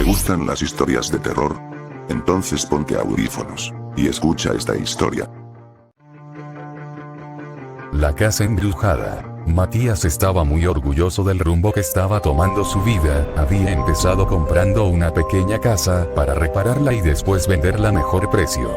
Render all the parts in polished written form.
gustan las historias de terror? Entonces ponte audífonos y escucha esta historia. La casa embrujada. Matías estaba muy orgulloso del rumbo que estaba tomando su vida. Había empezado comprando una pequeña casa para repararla y después venderla a mejor precio.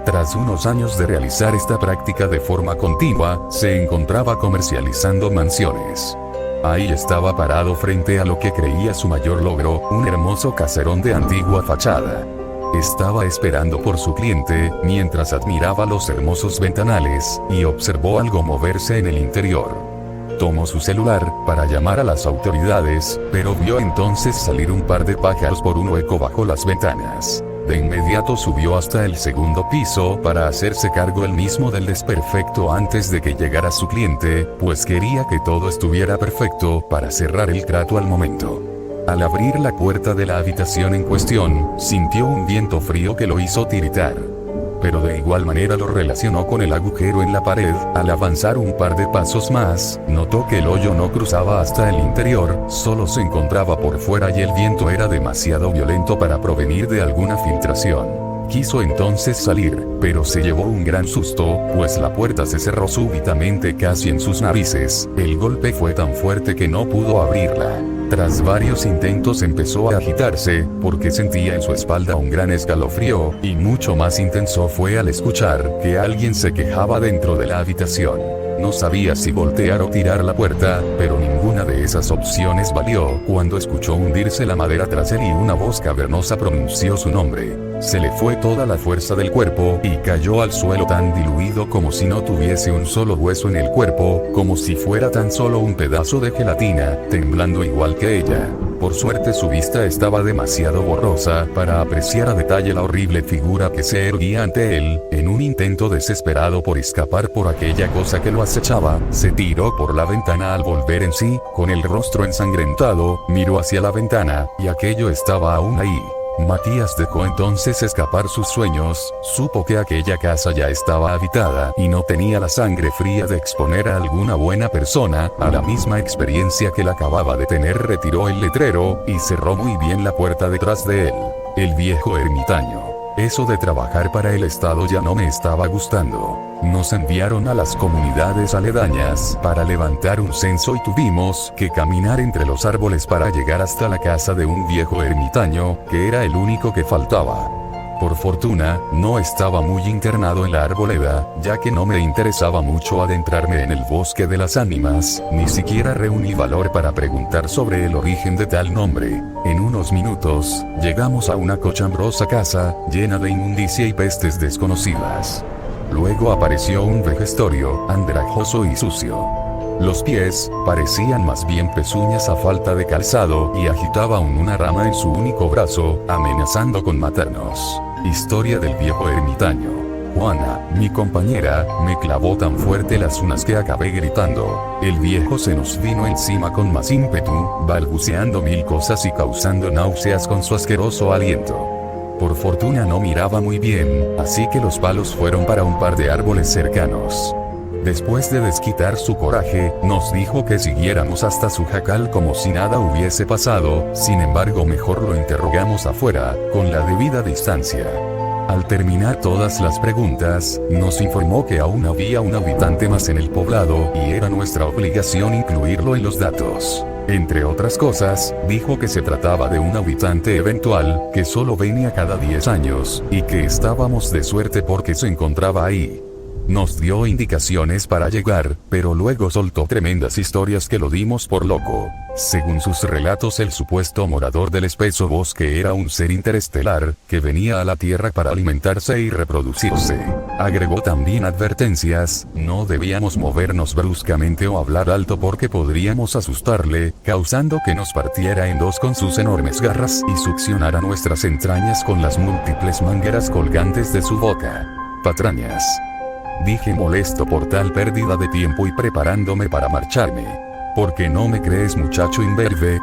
Tras unos años de realizar esta práctica de forma continua, se encontraba comercializando mansiones. Ahí estaba parado frente a lo que creía su mayor logro, un hermoso caserón de antigua fachada. Estaba esperando por su cliente, mientras admiraba los hermosos ventanales, y observó algo moverse en el interior. Tomó su celular, para llamar a las autoridades, pero vio entonces salir un par de pájaros por un hueco bajo las ventanas. De inmediato subió hasta el segundo piso para hacerse cargo él mismo del desperfecto antes de que llegara su cliente, pues quería que todo estuviera perfecto para cerrar el trato al momento. Al abrir la puerta de la habitación en cuestión, sintió un viento frío que lo hizo tiritar. Pero de igual manera lo relacionó con el agujero en la pared. Al avanzar un par de pasos más, notó que el hoyo no cruzaba hasta el interior, solo se encontraba por fuera y el viento era demasiado violento para provenir de alguna filtración. Quiso entonces salir, pero se llevó un gran susto, pues la puerta se cerró súbitamente casi en sus narices. El golpe fue tan fuerte que no pudo abrirla. Tras varios intentos empezó a agitarse, porque sentía en su espalda un gran escalofrío, y mucho más intenso fue al escuchar que alguien se quejaba dentro de la habitación. No sabía si voltear o tirar la puerta, pero ninguna de esas opciones valió, cuando escuchó hundirse la madera tras él y una voz cavernosa pronunció su nombre. Se le fue toda la fuerza del cuerpo, y cayó al suelo tan diluido como si no tuviese un solo hueso en el cuerpo, como si fuera tan solo un pedazo de gelatina, temblando igual que ella. Por suerte su vista estaba demasiado borrosa para apreciar a detalle la horrible figura que se erguía ante él. En un intento desesperado por escapar por aquella cosa que lo acechaba, se tiró por la ventana. Al volver en sí, con el rostro ensangrentado, miró hacia la ventana, y aquello estaba aún ahí. Matías dejó entonces escapar sus sueños, supo que aquella casa ya estaba habitada y no tenía la sangre fría de exponer a alguna buena persona a la misma experiencia que la acababa de tener. Retiró el letrero y cerró muy bien la puerta detrás de él. El viejo ermitaño. Eso de trabajar para el Estado ya no me estaba gustando. Nos enviaron a las comunidades aledañas para levantar un censo y tuvimos que caminar entre los árboles para llegar hasta la casa de un viejo ermitaño, que era el único que faltaba. Por fortuna, no estaba muy internado en la arboleda, ya que no me interesaba mucho adentrarme en el bosque de las ánimas, ni siquiera reuní valor para preguntar sobre el origen de tal nombre. En unos minutos, llegamos a una cochambrosa casa, llena de inmundicia y pestes desconocidas. Luego apareció un vejestorio, andrajoso y sucio. Los pies parecían más bien pezuñas a falta de calzado, y agitaba aún una rama en su único brazo, amenazando con matarnos. Historia del viejo ermitaño. Juana, mi compañera, me clavó tan fuerte las uñas que acabé gritando. El viejo se nos vino encima con más ímpetu, balbuceando mil cosas y causando náuseas con su asqueroso aliento. Por fortuna no miraba muy bien, así que los palos fueron para un par de árboles cercanos. Después de desquitar su coraje, nos dijo que siguiéramos hasta su jacal como si nada hubiese pasado. Sin embargo, mejor lo interrogamos afuera, con la debida distancia. Al terminar todas las preguntas, nos informó que aún había un habitante más en el poblado, y era nuestra obligación incluirlo en los datos. Entre otras cosas, dijo que se trataba de un habitante eventual, que solo venía cada 10 años, y que estábamos de suerte porque se encontraba ahí. Nos dio indicaciones para llegar, pero luego soltó tremendas historias que lo dimos por loco. Según sus relatos, el supuesto morador del espeso bosque era un ser interestelar, que venía a la Tierra para alimentarse y reproducirse. Agregó también advertencias: no debíamos movernos bruscamente o hablar alto porque podríamos asustarle, causando que nos partiera en dos con sus enormes garras y succionara nuestras entrañas con las múltiples mangueras colgantes de su boca. Patrañas, dije molesto por tal pérdida de tiempo y preparándome para marcharme. ¿Por qué no me crees, muchacho imberbe?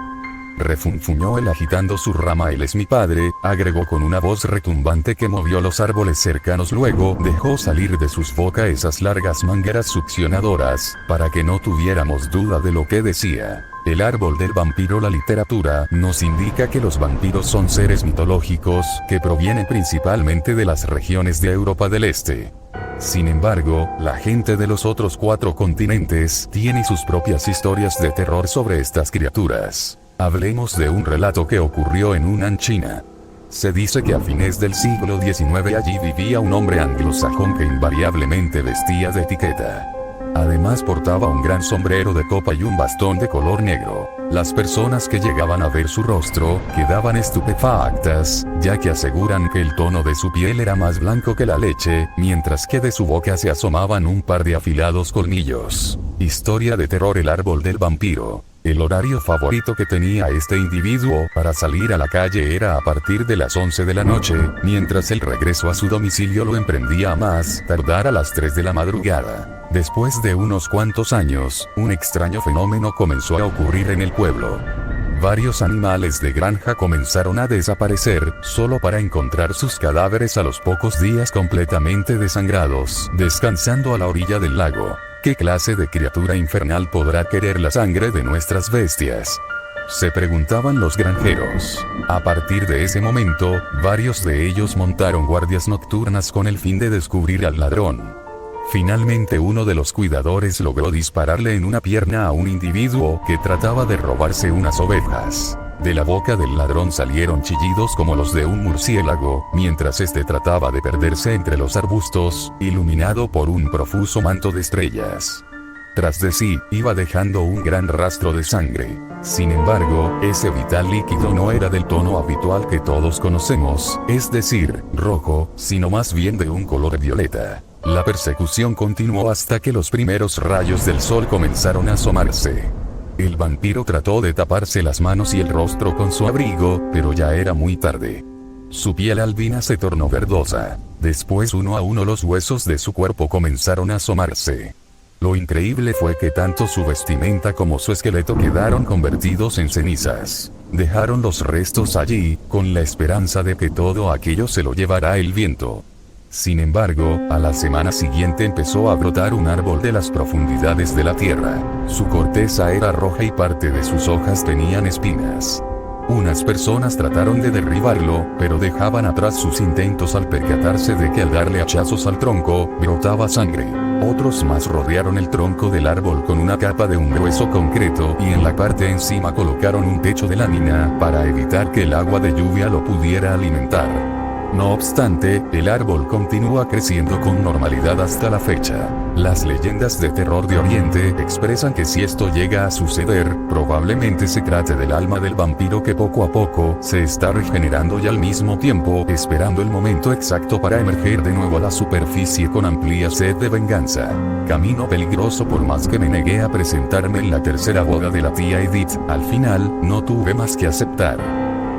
Refunfuñó él agitando su rama. Él es mi padre, agregó con una voz retumbante que movió los árboles cercanos. Luego dejó salir de sus bocas esas largas mangueras succionadoras, para que no tuviéramos duda de lo que decía. El árbol del vampiro. La literatura nos indica que los vampiros son seres mitológicos que provienen principalmente de las regiones de Europa del Este. Sin embargo, la gente de los otros 4 continentes tiene sus propias historias de terror sobre estas criaturas. Hablemos de un relato que ocurrió en Hunan, China. Se dice que a fines del siglo XIX allí vivía un hombre anglosajón que invariablemente vestía de etiqueta. Además portaba un gran sombrero de copa y un bastón de color negro. Las personas que llegaban a ver su rostro quedaban estupefactas, ya que aseguran que el tono de su piel era más blanco que la leche, mientras que de su boca se asomaban un par de afilados colmillos. Historia de terror. El árbol del vampiro. El horario favorito que tenía este individuo para salir a la calle era a partir de las 11 de la noche, mientras el regreso a su domicilio lo emprendía a más tardar a las 3 de la madrugada. Después de unos cuantos años, un extraño fenómeno comenzó a ocurrir en el pueblo. Varios animales de granja comenzaron a desaparecer, solo para encontrar sus cadáveres a los pocos días completamente desangrados, descansando a la orilla del lago. ¿Qué clase de criatura infernal podrá querer la sangre de nuestras bestias?, se preguntaban los granjeros. A partir de ese momento, varios de ellos montaron guardias nocturnas con el fin de descubrir al ladrón. Finalmente uno de los cuidadores logró dispararle en una pierna a un individuo que trataba de robarse unas ovejas. De la boca del ladrón salieron chillidos como los de un murciélago, mientras este trataba de perderse entre los arbustos, iluminado por un profuso manto de estrellas. Tras de sí, iba dejando un gran rastro de sangre. Sin embargo, ese vital líquido no era del tono habitual que todos conocemos, es decir, rojo, sino más bien de un color violeta. La persecución continuó hasta que los primeros rayos del sol comenzaron a asomarse. El vampiro trató de taparse las manos y el rostro con su abrigo, pero ya era muy tarde. Su piel albina se tornó verdosa. Después uno a uno los huesos de su cuerpo comenzaron a asomarse. Lo increíble fue que tanto su vestimenta como su esqueleto quedaron convertidos en cenizas. Dejaron los restos allí, con la esperanza de que todo aquello se lo llevará el viento. Sin embargo, a la semana siguiente empezó a brotar un árbol de las profundidades de la tierra. Su corteza era roja y parte de sus hojas tenían espinas. Unas personas trataron de derribarlo, pero dejaban atrás sus intentos al percatarse de que al darle hachazos al tronco, brotaba sangre. Otros más rodearon el tronco del árbol con una capa de un grueso concreto y en la parte encima colocaron un techo de lámina para evitar que el agua de lluvia lo pudiera alimentar. No obstante, el árbol continúa creciendo con normalidad hasta la fecha. Las leyendas de terror de Oriente expresan que si esto llega a suceder, probablemente se trate del alma del vampiro que poco a poco se está regenerando y al mismo tiempo esperando el momento exacto para emerger de nuevo a la superficie con amplia sed de venganza. Camino peligroso. Por más que me negué a presentarme en la tercera boda de la tía Edith, al final, no tuve más que aceptar.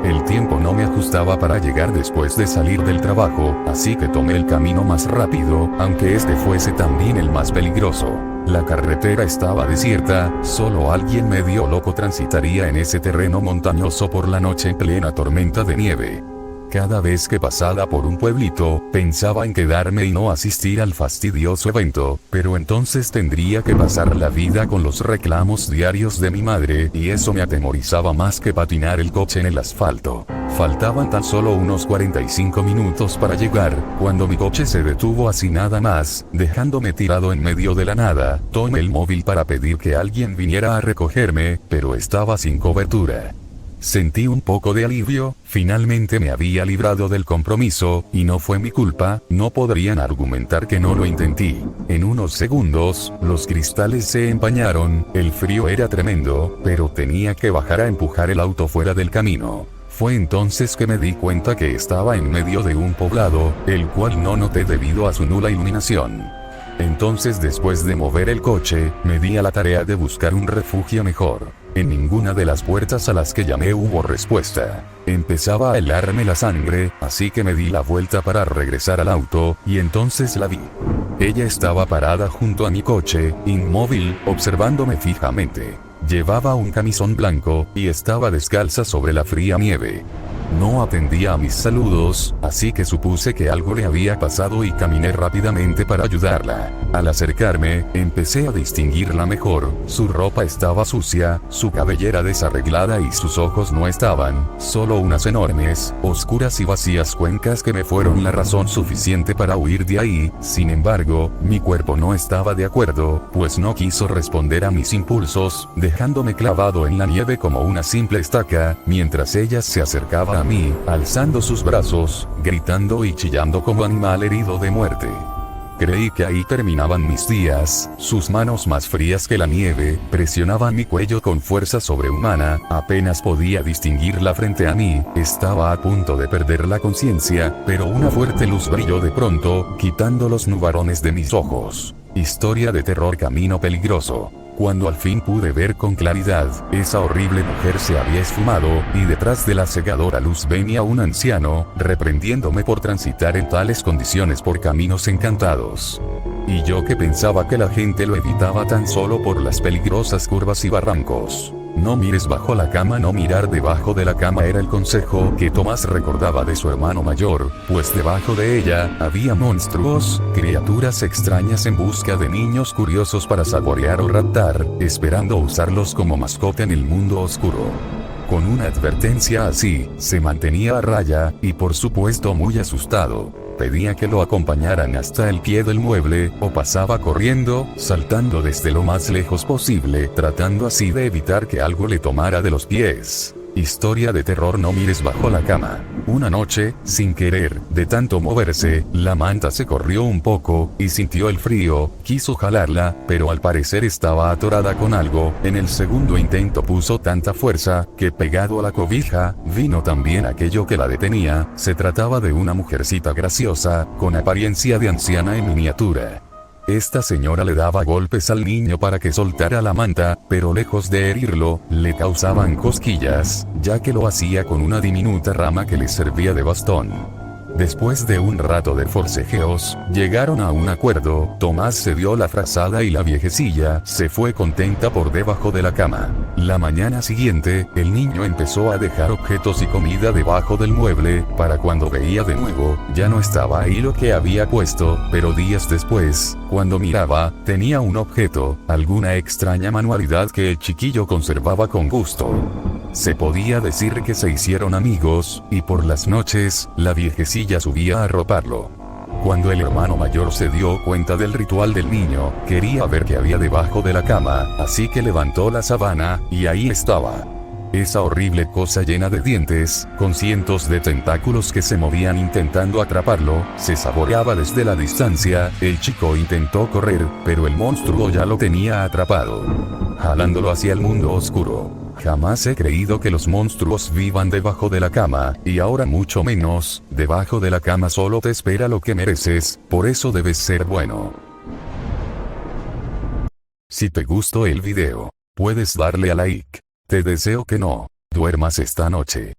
El tiempo no me ajustaba para llegar después de salir del trabajo, así que tomé el camino más rápido, aunque este fuese también el más peligroso. La carretera estaba desierta, solo alguien medio loco transitaría en ese terreno montañoso por la noche en plena tormenta de nieve. Cada vez que pasaba por un pueblito, pensaba en quedarme y no asistir al fastidioso evento, pero entonces tendría que pasar la vida con los reclamos diarios de mi madre, y eso me atemorizaba más que patinar el coche en el asfalto. Faltaban tan solo unos 45 minutos para llegar, cuando mi coche se detuvo así nada más, dejándome tirado en medio de la nada. Tomé el móvil para pedir que alguien viniera a recogerme, pero estaba sin cobertura. Sentí un poco de alivio, finalmente me había librado del compromiso, y no fue mi culpa, no podrían argumentar que no lo intenté. En unos segundos, los cristales se empañaron, el frío era tremendo, pero tenía que bajar a empujar el auto fuera del camino. Fue entonces que me di cuenta que estaba en medio de un poblado, el cual no noté debido a su nula iluminación. Entonces, después de mover el coche, me di a la tarea de buscar un refugio mejor. En ninguna de las puertas a las que llamé hubo respuesta. Empezaba a helarme la sangre, así que me di la vuelta para regresar al auto, y entonces la vi. Ella estaba parada junto a mi coche, inmóvil, observándome fijamente. Llevaba un camisón blanco, y estaba descalza sobre la fría nieve. No atendía a mis saludos, así que supuse que algo le había pasado y caminé rápidamente para ayudarla. Al acercarme, empecé a distinguirla mejor. Su ropa estaba sucia, su cabellera desarreglada y sus ojos no estaban, solo unas enormes, oscuras y vacías cuencas que me fueron la razón suficiente para huir de ahí. Sin embargo, mi cuerpo no estaba de acuerdo, pues no quiso responder a mis impulsos, dejándome clavado en la nieve como una simple estaca, mientras ella se acercaba a mí, alzando sus brazos, gritando y chillando como animal herido de muerte. Creí que ahí terminaban mis días. Sus manos más frías que la nieve presionaban mi cuello con fuerza sobrehumana. Apenas podía distinguirla frente a mí. Estaba a punto de perder la conciencia, pero una fuerte luz brilló de pronto, quitando los nubarrones de mis ojos. Historia de terror, camino peligroso. Cuando al fin pude ver con claridad, esa horrible mujer se había esfumado, y detrás de la cegadora luz venía un anciano, reprendiéndome por transitar en tales condiciones por caminos encantados. Y yo que pensaba que la gente lo evitaba tan solo por las peligrosas curvas y barrancos. No mires bajo la cama, no mirar debajo de la cama era el consejo que Tomás recordaba de su hermano mayor, pues debajo de ella había monstruos, criaturas extrañas en busca de niños curiosos para saborear o raptar, esperando usarlos como mascota en el mundo oscuro. Con una advertencia así, se mantenía a raya, y por supuesto muy asustado. Pedía que lo acompañaran hasta el pie del mueble, o pasaba corriendo, saltando desde lo más lejos posible, tratando así de evitar que algo le tomara de los pies. Historia de terror, no mires bajo la cama. Una noche, sin querer, de tanto moverse, la manta se corrió un poco, y sintió el frío. Quiso jalarla, pero al parecer estaba atorada con algo. En el segundo intento puso tanta fuerza, que pegado a la cobija, vino también aquello que la detenía. Se trataba de una mujercita graciosa, con apariencia de anciana en miniatura. Esta señora le daba golpes al niño para que soltara la manta, pero lejos de herirlo, le causaban cosquillas, ya que lo hacía con una diminuta rama que le servía de bastón. Después de un rato de forcejeos, llegaron a un acuerdo. Tomás se dio la frazada y la viejecilla se fue contenta por debajo de la cama. La mañana siguiente, el niño empezó a dejar objetos y comida debajo del mueble, para cuando veía de nuevo, ya no estaba ahí lo que había puesto, pero días después, cuando miraba, tenía un objeto, alguna extraña manualidad que el chiquillo conservaba con gusto. Se podía decir que se hicieron amigos, y por las noches, la viejecilla subía a arroparlo. Cuando el hermano mayor se dio cuenta del ritual del niño, quería ver qué había debajo de la cama, así que levantó la sábana, y ahí estaba. Esa horrible cosa llena de dientes, con cientos de tentáculos que se movían intentando atraparlo, se saboreaba desde la distancia. El chico intentó correr, pero el monstruo ya lo tenía atrapado, jalándolo hacia el mundo oscuro. Jamás he creído que los monstruos vivan debajo de la cama, y ahora mucho menos. Debajo de la cama solo te espera lo que mereces, por eso debes ser bueno. Si te gustó el video, puedes darle a like. Te deseo que no duermas esta noche.